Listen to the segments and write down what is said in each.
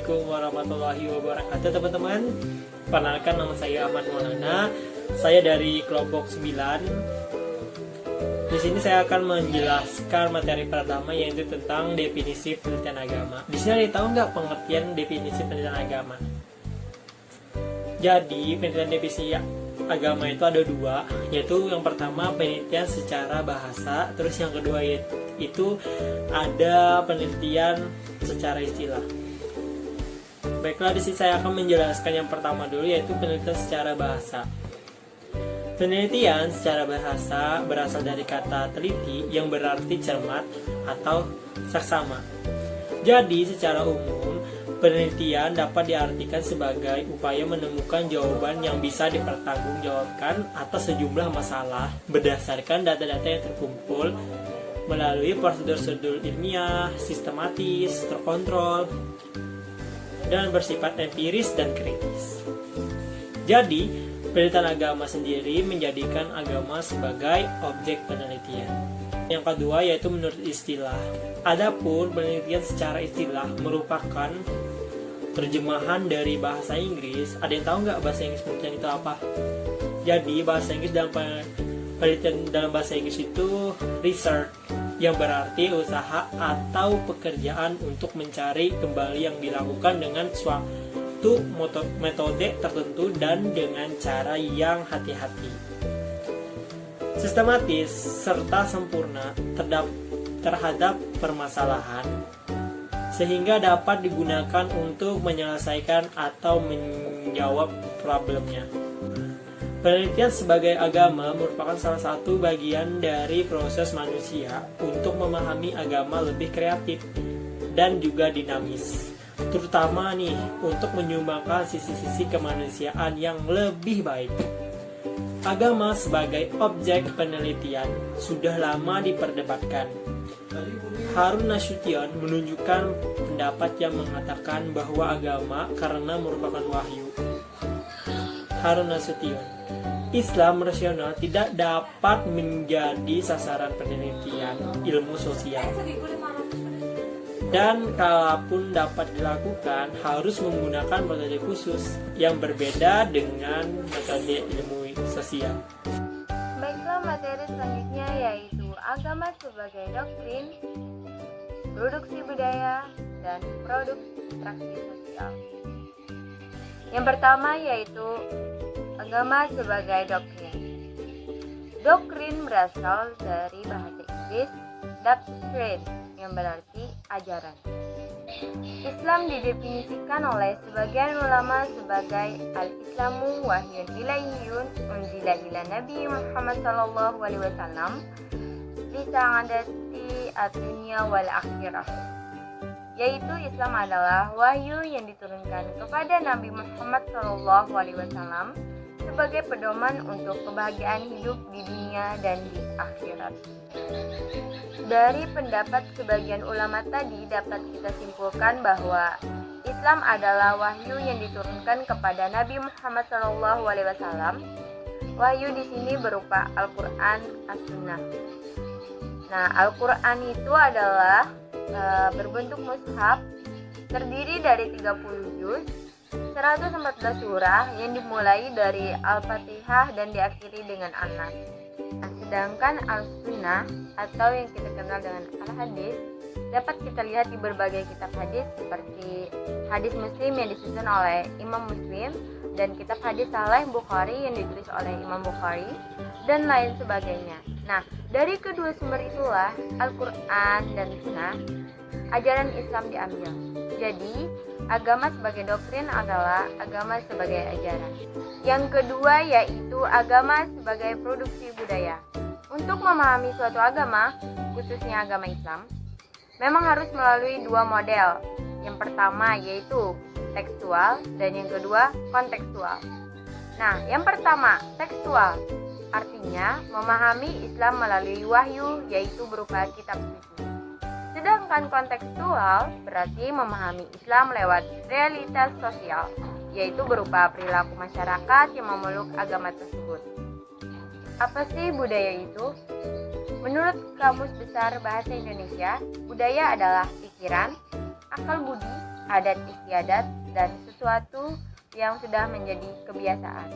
Assalamualaikum warahmatullahi wabarakatuh teman-teman. Perkenalkan, nama saya Ahmad Maulana. Saya dari kelompok 9. Di sini saya akan menjelaskan materi pertama, yaitu tentang definisi penelitian agama. Di sini ada tahu nggak pengertian definisi penelitian agama? Jadi penelitian definisi agama itu ada dua, yaitu yang pertama penelitian secara bahasa, terus yang kedua itu ada penelitian secara istilah. Baiklah, di sini saya akan menjelaskan yang pertama dulu, yaitu penelitian secara bahasa. Penelitian secara bahasa berasal dari kata teliti yang berarti cermat atau saksama. Jadi secara umum, penelitian dapat diartikan sebagai upaya menemukan jawaban yang bisa dipertanggungjawabkan atas sejumlah masalah berdasarkan data-data yang terkumpul melalui prosedur-prosedur ilmiah, sistematis, terkontrol, dan bersifat empiris dan kritis. Jadi, penelitian agama sendiri menjadikan agama sebagai objek penelitian. Yang kedua yaitu menurut istilah. Adapun penelitian secara istilah merupakan terjemahan dari bahasa Inggris. Ada yang tahu nggak bahasa Inggris penelitian itu apa? Jadi bahasa Inggris penelitian dalam bahasa Inggris itu research, yang berarti usaha atau pekerjaan untuk mencari kembali yang dilakukan dengan suatu metode tertentu dan dengan cara yang hati-hati, sistematis, serta sempurna terhadap permasalahan, sehingga dapat digunakan untuk menyelesaikan atau menjawab problemnya. Penelitian sebagai agama merupakan salah satu bagian dari proses manusia untuk memahami agama lebih kreatif dan juga dinamis, terutama nih untuk menyumbangkan sisi-sisi kemanusiaan yang lebih baik. Agama sebagai objek penelitian sudah lama diperdebatkan. Harun Nasution menunjukkan pendapat yang mengatakan bahwa agama karena merupakan wahyu. Harun Nasution, Islam rasional tidak dapat menjadi sasaran penelitian ilmu sosial, dan kalaupun dapat dilakukan harus menggunakan metode khusus yang berbeda dengan metode ilmu sosial. Baiklah, materi selanjutnya yaitu agama sebagai doktrin, produksi budaya, dan produk interaksi sosial. Yang pertama yaitu agama sebagai doktrin. Doktrin berasal dari bahasa Inggris doctrine yang berarti ajaran. Islam didefinisikan oleh sebagian ulama sebagai al-Islamu wahyun ilaihiyun unzila ila Nabi Muhammad sallallahu alaihi wasallam li sa'adati ad-dunya wal akhirah. Yaitu Islam adalah wahyu yang diturunkan kepada Nabi Muhammad SAW sebagai pedoman untuk kebahagiaan hidup di dunia dan di akhirat. Dari pendapat sebagian ulama tadi dapat kita simpulkan bahwa Islam adalah wahyu yang diturunkan kepada Nabi Muhammad SAW. Wahyu di sini berupa Al-Quran, As-Sunnah. Nah, Al-Quran itu adalah berbentuk mushaf, terdiri dari 30 juz, 114 surah yang dimulai dari Al-Fatihah dan diakhiri dengan An-Nas. Nah, sedangkan Al-Sunnah atau yang kita kenal dengan Al-Hadis dapat kita lihat di berbagai kitab hadis seperti hadis Muslim yang disusun oleh Imam Muslim dan kitab hadis Sahih Bukhari yang ditulis oleh Imam Bukhari dan lain sebagainya. Nah, dari kedua sumber itulah Al-Quran dan Sunnah, ajaran Islam diambil. Jadi, agama sebagai doktrin adalah agama sebagai ajaran. Yang kedua yaitu agama sebagai produksi budaya. Untuk memahami suatu agama, khususnya agama Islam, memang harus melalui dua model. Yang pertama yaitu tekstual dan yang kedua kontekstual. Nah, yang pertama tekstual. Artinya memahami Islam melalui wahyu, yaitu berupa kitab suci. Sedangkan kontekstual berarti memahami Islam lewat realitas sosial, yaitu berupa perilaku masyarakat yang memeluk agama tersebut. Apa sih budaya itu? Menurut Kamus Besar Bahasa Indonesia, budaya adalah pikiran, akal budi, adat istiadat, dan sesuatu yang sudah menjadi kebiasaan.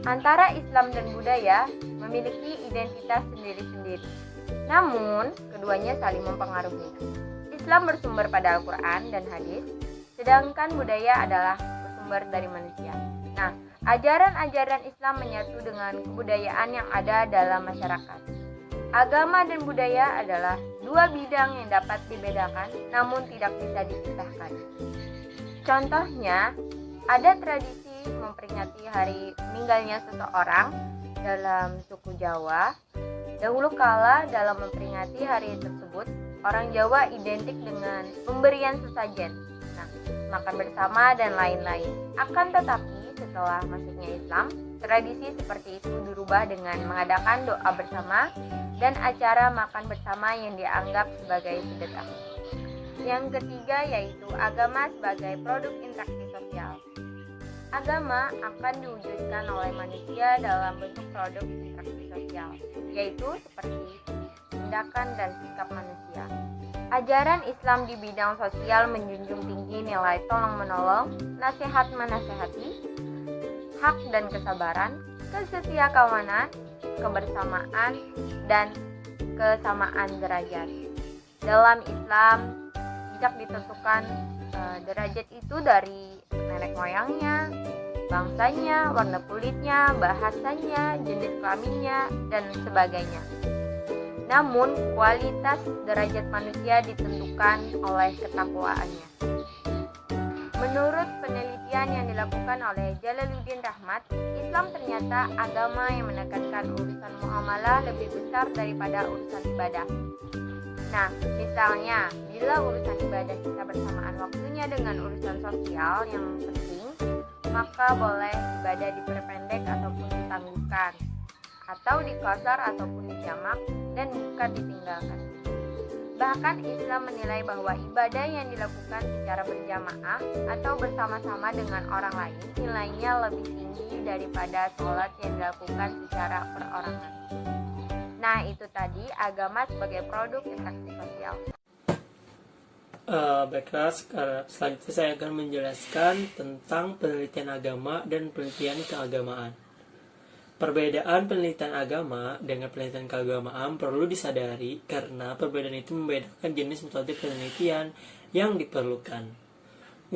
Antara Islam dan budaya memiliki identitas sendiri-sendiri. Namun, keduanya saling mempengaruhi. Islam bersumber pada Al-Quran dan hadis, sedangkan budaya adalah bersumber dari manusia. Nah, ajaran-ajaran Islam menyatu dengan kebudayaan yang ada dalam masyarakat. Agama dan budaya adalah dua bidang yang dapat dibedakan namun tidak bisa dipisahkan. Contohnya, ada tradisi memperingati hari meninggalnya seseorang dalam suku Jawa. Dahulu kala dalam memperingati hari tersebut, orang Jawa identik dengan pemberian sesajen, makan bersama dan lain-lain. Akan tetapi setelah masuknya Islam, tradisi seperti itu dirubah dengan mengadakan doa bersama dan acara makan bersama yang dianggap sebagai sedekah. Yang ketiga yaitu agama sebagai produk interaksi sosial. Agama akan diwujudkan oleh manusia dalam bentuk produk interaksi sosial, yaitu seperti tindakan dan sikap manusia. Ajaran Islam di bidang sosial menjunjung tinggi nilai tolong-menolong, nasihat menasehati, hak dan kesabaran, kesetia kawanan, kebersamaan, dan kesamaan derajat. Dalam Islam, tidak ditentukan derajat itu dari nenek moyangnya, bangsanya, warna kulitnya, bahasanya, jenis kelaminnya, dan sebagainya. Namun, kualitas derajat manusia ditentukan oleh ketakwaannya. Menurut penelitian yang dilakukan oleh Jalaluddin Rahmat, Islam ternyata agama yang menekankan urusan muamalah lebih besar daripada urusan ibadah. Nah, misalnya, bila urusan ibadah kita bersamaan waktunya dengan urusan sosial yang penting, maka boleh ibadah diperpendek ataupun ditangguhkan, atau dikosor ataupun dijamak, dan bukan ditinggalkan. Bahkan Islam menilai bahwa ibadah yang dilakukan secara berjamaah atau bersama-sama dengan orang lain nilainya lebih tinggi daripada sholat yang dilakukan secara perorangan. Nah, itu tadi agama sebagai produk interaksi sosial. Baiklah, selanjutnya saya akan menjelaskan tentang penelitian agama dan penelitian keagamaan. Perbedaan penelitian agama dengan penelitian keagamaan perlu disadari karena perbedaan itu membedakan jenis metode penelitian yang diperlukan.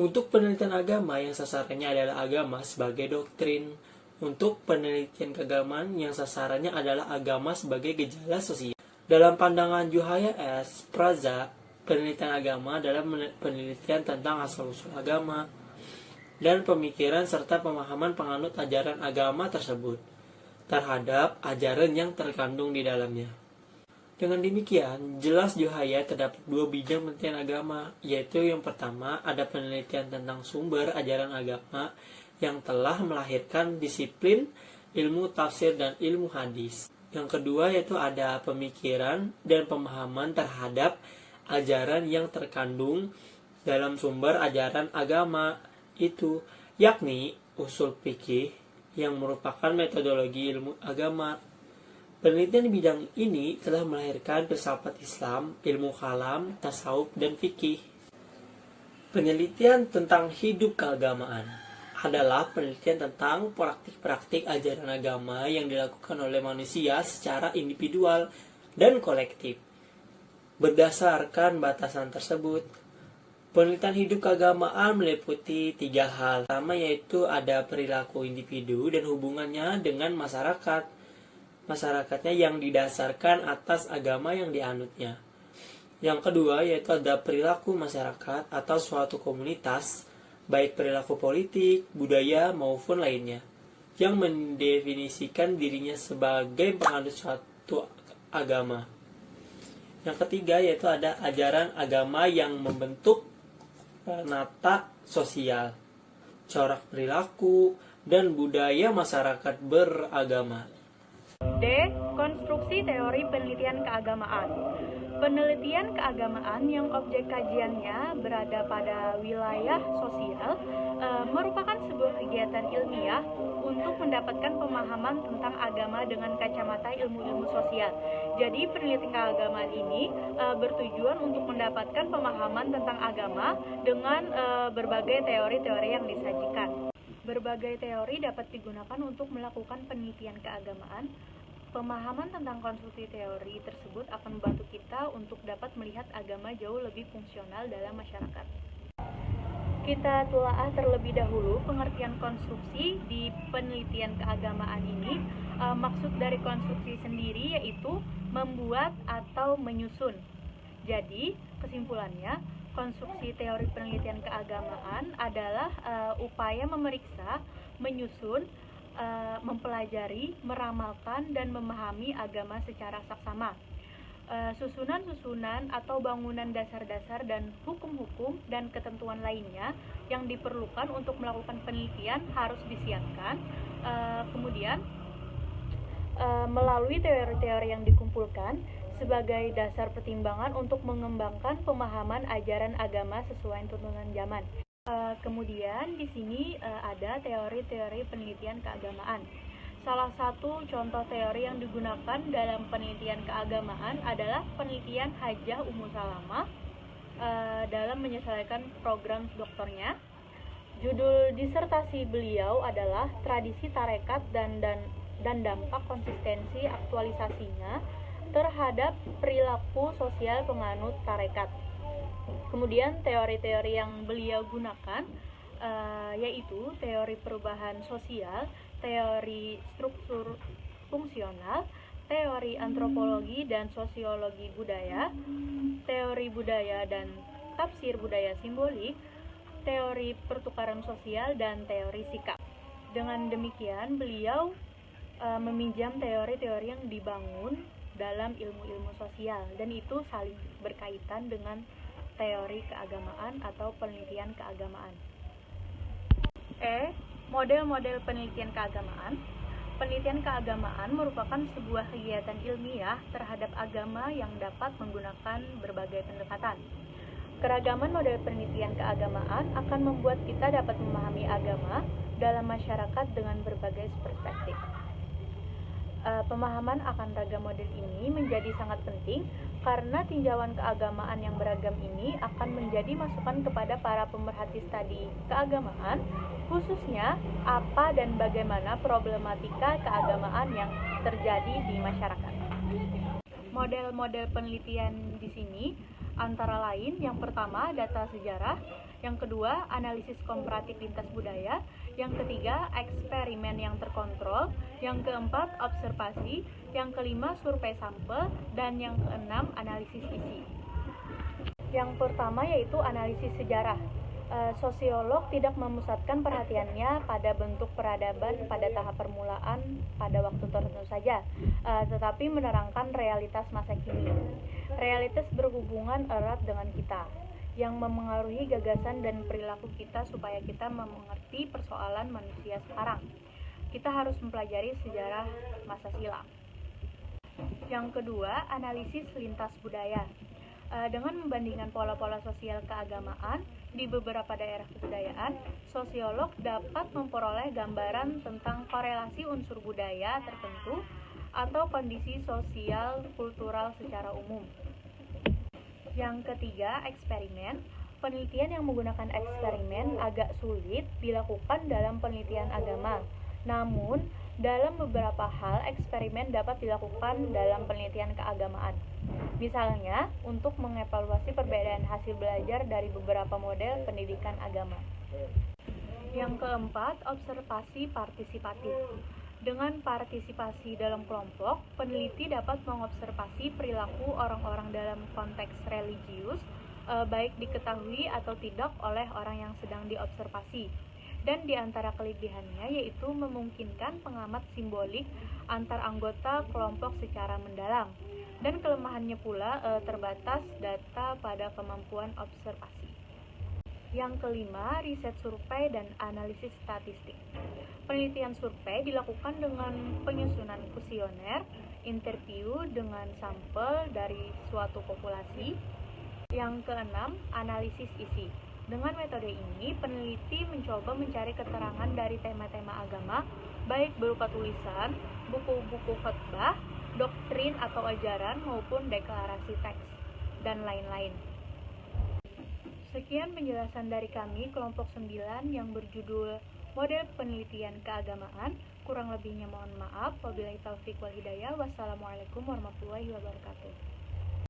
Untuk penelitian agama yang sasarannya adalah agama sebagai doktrin, untuk penelitian keagamaan yang sasarannya adalah agama sebagai gejala sosial. Dalam pandangan Juhaya S. Praza, penelitian agama adalah penelitian tentang asal-usul agama dan pemikiran serta pemahaman penganut ajaran agama tersebut terhadap ajaran yang terkandung di dalamnya. Dengan demikian, jelas Juhaya terdapat dua bidang penelitian agama, yaitu yang pertama ada penelitian tentang sumber ajaran agama yang telah melahirkan disiplin ilmu tafsir dan ilmu hadis. Yang kedua yaitu ada pemikiran dan pemahaman terhadap ajaran yang terkandung dalam sumber ajaran agama itu, yakni usul fikih yang merupakan metodologi ilmu agama. Penelitian di bidang ini telah melahirkan filsafat Islam, ilmu kalam, tasawuf, dan fikih. Penelitian tentang hidup keagamaan adalah penelitian tentang praktik-praktik ajaran agama yang dilakukan oleh manusia secara individual dan kolektif. Berdasarkan batasan tersebut, penelitian hidup keagamaan meliputi 3 hal. Pertama yaitu ada perilaku individu dan hubungannya dengan masyarakat. Masyarakatnya yang didasarkan atas agama yang dianutnya. Yang kedua yaitu ada perilaku masyarakat atau suatu komunitas, baik perilaku politik, budaya maupun lainnya, yang mendefinisikan dirinya sebagai penganut suatu agama. Yang ketiga yaitu ada ajaran agama yang membentuk penata sosial, corak perilaku, dan budaya masyarakat beragama. D. Konstruksi teori penelitian keagamaan. Penelitian keagamaan yang objek kajiannya berada pada wilayah sosial merupakan sebuah kegiatan ilmiah untuk mendapatkan pemahaman tentang agama dengan kacamata ilmu-ilmu sosial. Jadi penelitian keagamaan ini bertujuan untuk mendapatkan pemahaman tentang agama dengan berbagai teori-teori yang disajikan. Berbagai teori dapat digunakan untuk melakukan penelitian keagamaan. Pemahaman tentang konstruksi teori tersebut akan membantu kita untuk dapat melihat agama jauh lebih fungsional dalam masyarakat. Kita telaah terlebih dahulu pengertian konstruksi di penelitian keagamaan ini. Maksud dari konstruksi sendiri yaitu membuat atau menyusun. Jadi, kesimpulannya, konstruksi teori penelitian keagamaan adalah upaya memeriksa, menyusun, mempelajari, meramalkan, dan memahami agama secara saksama. Susunan-susunan atau bangunan dasar-dasar dan hukum-hukum dan ketentuan lainnya yang diperlukan untuk melakukan penelitian harus disiapkan. Kemudian, melalui teori-teori yang dikumpulkan sebagai dasar pertimbangan untuk mengembangkan pemahaman ajaran agama sesuai tuntunan zaman. Kemudian di sini ada teori-teori penelitian keagamaan. Salah satu contoh teori yang digunakan dalam penelitian keagamaan adalah penelitian Hajjah Ummu Salamah dalam menyelesaikan program doktornya. Judul disertasi beliau adalah Tradisi Tarekat dan dampak konsistensi aktualisasinya terhadap perilaku sosial penganut tarekat. Kemudian teori-teori yang beliau gunakan yaitu teori perubahan sosial, teori struktur fungsional, teori antropologi dan sosiologi budaya, teori budaya dan tafsir budaya simbolik, teori pertukaran sosial, dan teori sikap. Dengan demikian, beliau meminjam teori-teori yang dibangun dalam ilmu-ilmu sosial, dan itu saling berkaitan dengan teori keagamaan atau penelitian keagamaan. Model-model penelitian keagamaan. Penelitian keagamaan merupakan sebuah kegiatan ilmiah terhadap agama yang dapat menggunakan berbagai pendekatan. Keragaman model penelitian keagamaan akan membuat kita dapat memahami agama dalam masyarakat dengan berbagai perspektif. Pemahaman akan ragam model ini menjadi sangat penting karena tinjauan keagamaan yang beragam ini akan menjadi masukan kepada para pemerhati studi keagamaan, khususnya apa dan bagaimana problematika keagamaan yang terjadi di masyarakat. Model-model penelitian di sini antara lain yang pertama data sejarah, yang kedua analisis komparatif lintas budaya, yang ketiga eksperimen yang terkontrol, yang keempat observasi, yang kelima survei sampel, dan yang keenam analisis isi. Yang pertama yaitu analisis sejarah. Sosiolog tidak memusatkan perhatiannya pada bentuk peradaban pada tahap permulaan pada waktu tertentu saja, tetapi menerangkan realitas masa kini. Realitas berhubungan erat dengan kita, yang memengaruhi gagasan dan perilaku kita supaya kita mengerti persoalan manusia sekarang. Kita harus mempelajari sejarah masa silam. Yang kedua, analisis lintas budaya. Dengan membandingkan pola-pola sosial keagamaan di beberapa daerah kebudayaan, sosiolog dapat memperoleh gambaran tentang korelasi unsur budaya tertentu atau kondisi sosial kultural secara umum. Yang ketiga, eksperimen. Penelitian yang menggunakan eksperimen agak sulit dilakukan dalam penelitian agama. Namun, dalam beberapa hal eksperimen dapat dilakukan dalam penelitian keagamaan. Misalnya, untuk mengevaluasi perbedaan hasil belajar dari beberapa model pendidikan agama. Yang keempat, observasi partisipatif. Dengan partisipasi dalam kelompok, peneliti dapat mengobservasi perilaku orang-orang dalam konteks religius, baik diketahui atau tidak oleh orang yang sedang diobservasi. Dan di antara kelebihannya yaitu memungkinkan pengamat simbolik antar anggota kelompok secara mendalam. Dan kelemahannya pula terbatas data pada kemampuan observasi. Yang kelima, riset survei dan analisis statistik. Penelitian survei dilakukan dengan penyusunan kuesioner interview dengan sampel dari suatu populasi. Yang keenam, analisis isi. Dengan metode ini, peneliti mencoba mencari keterangan dari tema-tema agama, baik berupa tulisan, buku-buku khotbah, doktrin atau ajaran, maupun deklarasi teks, dan lain-lain. Sekian penjelasan dari kami, kelompok 9 yang berjudul Model Penelitian Keagamaan. Kurang lebihnya mohon maaf. Wabillahi taufiq wal hidayah. Wassalamualaikum warahmatullahi wabarakatuh.